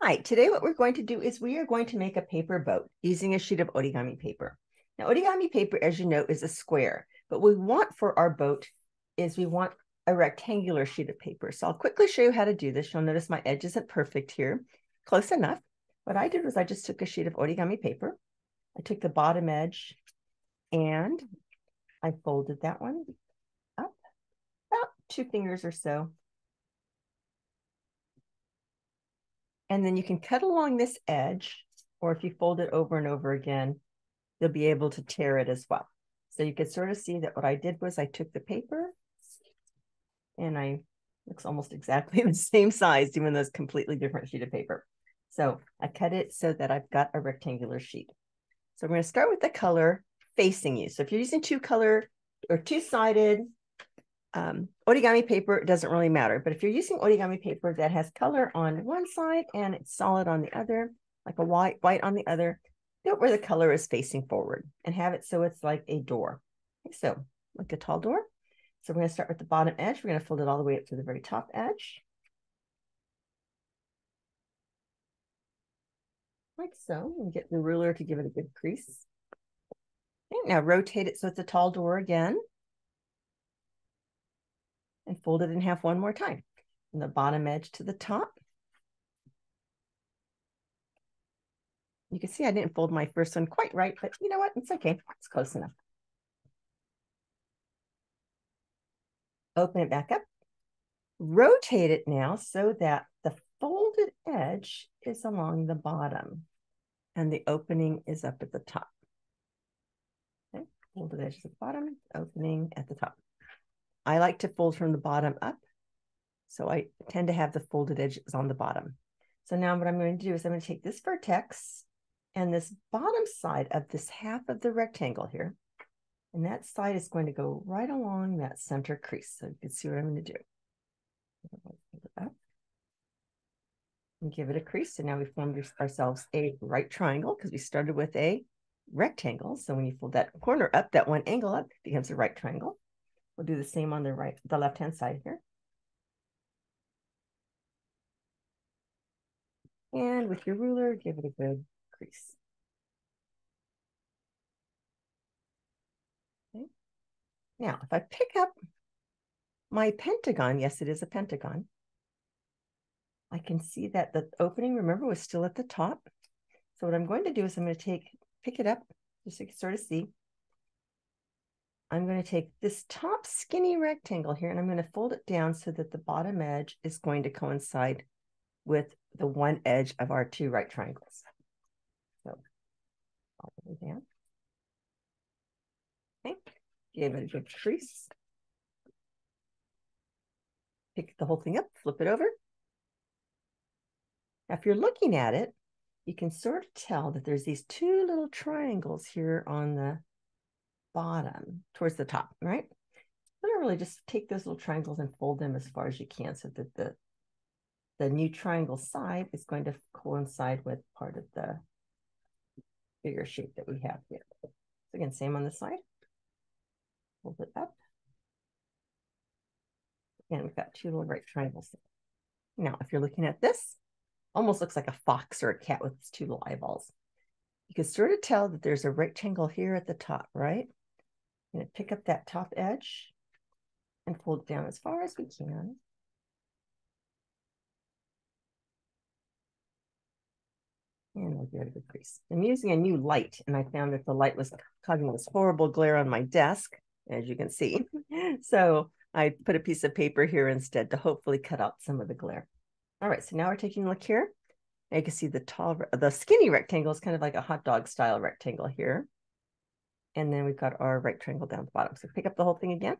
Hi, today what we're going to do is we are going to make a paper boat using a sheet of origami paper. Now, origami paper, as you know, is a square, but what we want for our boat is we want a rectangular sheet of paper. So I'll quickly show you how to do this. You'll notice my edge isn't perfect here. Close enough. What I did was I just took a sheet of origami paper. I took the bottom edge and I folded that one up about 2 fingers or so. And then you can cut along this edge, or if you fold it over and over again, you'll be able to tear it as well. So you can sort of see that what I did was I took the paper and looks almost exactly the same size, even though it's completely different sheet of paper. So I cut it so that I've got a rectangular sheet. So we're going to start with the color facing you. So if you're using two-color or two-sided origami paper, it doesn't really matter. But if you're using origami paper that has color on one side and it's solid on the other, like a white on the other, do it where the color is facing forward and have it so it's like a door. Okay, so like a tall door. So we're going to start with the bottom edge. We're going to fold it all the way up to the very top edge. Like so. And get the ruler to give it a good crease. Okay, now rotate it so it's a tall door again. And fold it in half one more time. From the bottom edge to the top. You can see I didn't fold my first one quite right, but you know what? It's okay. It's close enough. Open it back up. Rotate it now so that the folded edge is along the bottom and the opening is up at the top. Okay, folded edge at the bottom, opening at the top. I like to fold from the bottom up, so I tend to have the folded edges on the bottom. So now what I'm going to do is I'm going to take this vertex and this bottom side of this half of the rectangle here, and that side is going to go right along that center crease. So you can see what I'm going to do. Hold it up and give it a crease. So now we formed ourselves a right triangle because we started with a rectangle. So when you fold that corner up, that one angle up, it becomes a right triangle. We'll do the same on the left-hand side here. And with your ruler, give it a good crease. Okay. Now, if I pick up my pentagon, yes, it is a pentagon, I can see that the opening, remember, was still at the top. So what I'm going to do is I'm going to pick it up, just so you can sort of see. I'm going to take this top skinny rectangle here, and I'm going to fold it down so that the bottom edge is going to coincide with the one edge of our two right triangles. So all the way down. Okay, give it a good crease. Pick the whole thing up, flip it over. Now, if you're looking at it, you can sort of tell that there's these two little triangles here on the bottom towards the top, right? Literally just take those little triangles and fold them as far as you can so that the new triangle side is going to coincide with part of the bigger shape that we have here. So again, same on the side. Hold it up. And we've got two little right triangles. Now, if you're looking at this, almost looks like a fox or a cat with its two little eyeballs. You can sort of tell that there's a rectangle here at the top, right? I'm going to pick up that top edge and fold it down as far as we can. And we'll give it a good crease. I'm using a new light, and I found that the light was causing this horrible glare on my desk, as you can see. So I put a piece of paper here instead to hopefully cut out some of the glare. All right, so now we're taking a look here. Now you can see the skinny rectangle is kind of like a hot dog style rectangle here. And then we've got our right triangle down the bottom. So pick up the whole thing again.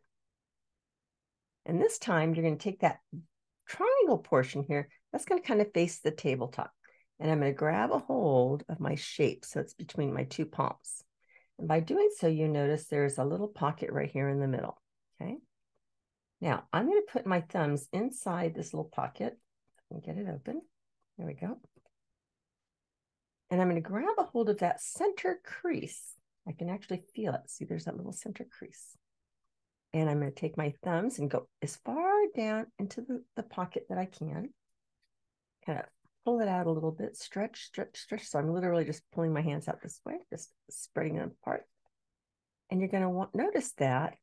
And this time you're going to take that triangle portion here. That's going to kind of face the tabletop. And I'm going to grab a hold of my shape so it's between my two palms. And by doing so, you notice there's a little pocket right here in the middle. Okay. Now I'm going to put my thumbs inside this little pocket and get it open. There we go. And I'm going to grab a hold of that center crease. I can actually feel it. See, there's that little center crease. And I'm going to take my thumbs and go as far down into the pocket that I can. Kind of pull it out a little bit, stretch, stretch, stretch. So I'm literally just pulling my hands out this way, just spreading them apart. And you're going to notice that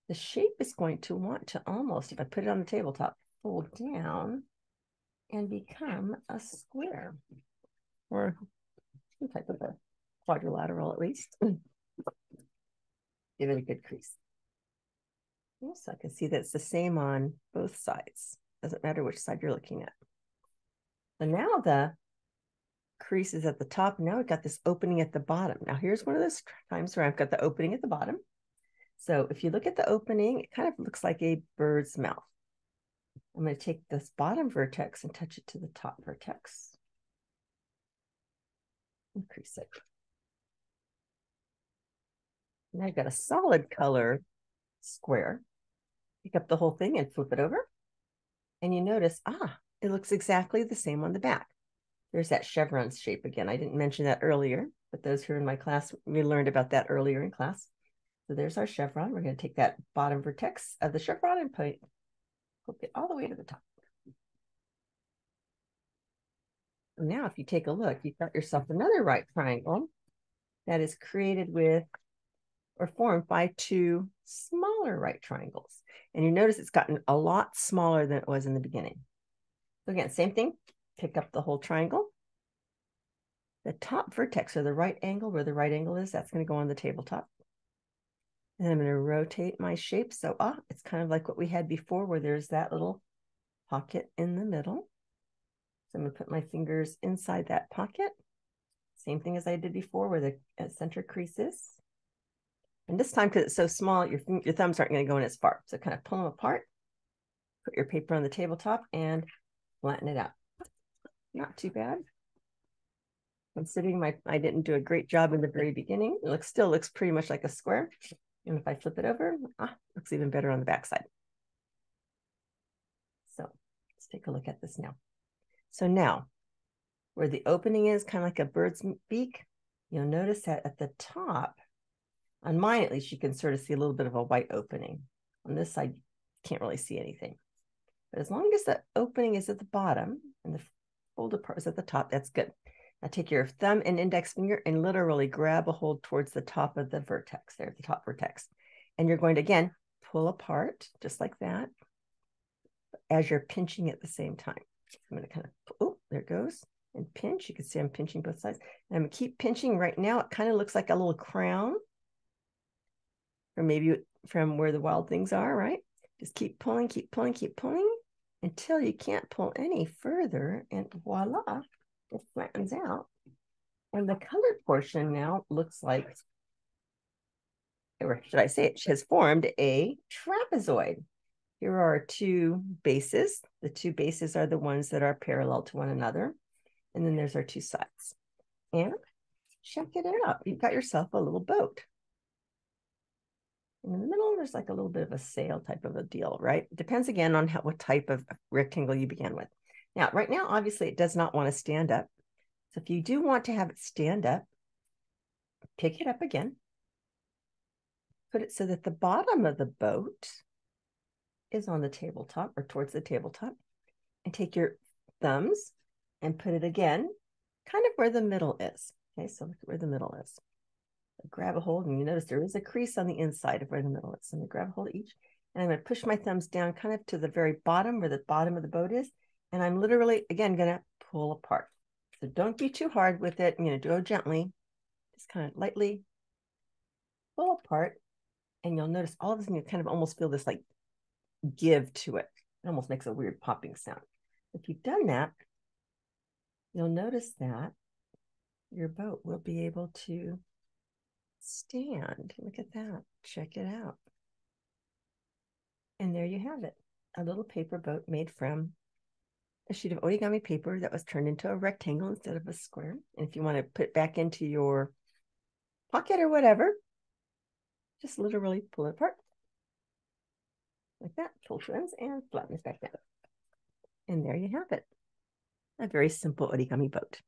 the shape is going to want to almost, if I put it on the tabletop, fold down and become a square or some type of a quadrilateral at least. Give it a good crease. So I can see that it's the same on both sides. Doesn't matter which side you're looking at. So now the crease is at the top. Now we've got this opening at the bottom. Now here's one of those times where I've got the opening at the bottom. So if you look at the opening, it kind of looks like a bird's mouth. I'm going to take this bottom vertex and touch it to the top vertex. Increase it. Now I've got a solid color square. Pick up the whole thing and flip it over. And you notice, it looks exactly the same on the back. There's that chevron shape again. I didn't mention that earlier, but those who are in my class, we learned about that earlier in class. So there's our chevron. We're going to take that bottom vertex of the chevron and hook it all the way to the top. And now, if you take a look, you've got yourself another right triangle that is created with or formed by two smaller right triangles. And you notice it's gotten a lot smaller than it was in the beginning. So again, same thing, pick up the whole triangle. The top vertex or the right angle, where the right angle is, that's going to go on the tabletop. And I'm going to rotate my shape. So it's kind of like what we had before, where there's that little pocket in the middle. So I'm going to put my fingers inside that pocket. Same thing as I did before, where the center crease is. And this time, because it's so small, your thumbs aren't going to go in as far. So kind of pull them apart, put your paper on the tabletop, and flatten it out. Not too bad. Considering I didn't do a great job in the very beginning, it still looks pretty much like a square. And if I flip it over, looks even better on the back side. So let's take a look at this now. So now, where the opening is kind of like a bird's beak, you'll notice that at the top, on mine at least, you can sort of see a little bit of a white opening. On this side, you can't really see anything. But as long as the opening is at the bottom and the folded part is at the top, that's good. Now take your thumb and index finger and literally grab a hold towards the top of the vertex, there, the top vertex. And you're going to, again, pull apart just like that as you're pinching at the same time. I'm going to kind of, there it goes, and pinch. You can see I'm pinching both sides. And I'm going to keep pinching. Right now, it kind of looks like a little crown, or maybe from where the wild things are, right? Just keep pulling, keep pulling, keep pulling until you can't pull any further, and voila, it flattens out. And the colored portion now looks like, or should I say it has formed a trapezoid. Here are two bases. The two bases are the ones that are parallel to one another. And then there's our two sides. And check it out. You've got yourself a little boat. In the middle, there's like a little bit of a sail type of a deal, right? It depends again on what type of rectangle you begin with. Now, right now, obviously, it does not want to stand up. So if you do want to have it stand up, pick it up again. Put it so that the bottom of the boat is on the tabletop or towards the tabletop. And take your thumbs and put it again, kind of where the middle is. Okay, so look at where the middle is. Grab a hold, and you notice there is a crease on the inside of where the middle is. So I'm going to grab a hold of each, and I'm going to push my thumbs down kind of to the very bottom where the bottom of the boat is. And I'm literally, again, going to pull apart. So don't be too hard with it. I'm going to do it gently, just kind of lightly pull apart. And you'll notice all of a sudden you kind of almost feel this like give to it. It almost makes a weird popping sound. If you've done that, you'll notice that your boat will be able to stand. Look at that. Check it out. And there you have it. A little paper boat made from a sheet of origami paper that was turned into a rectangle instead of a square. And if you want to put it back into your pocket or whatever, just literally pull it apart like that, pull twins, and flatten it back down. And there you have it. A very simple origami boat.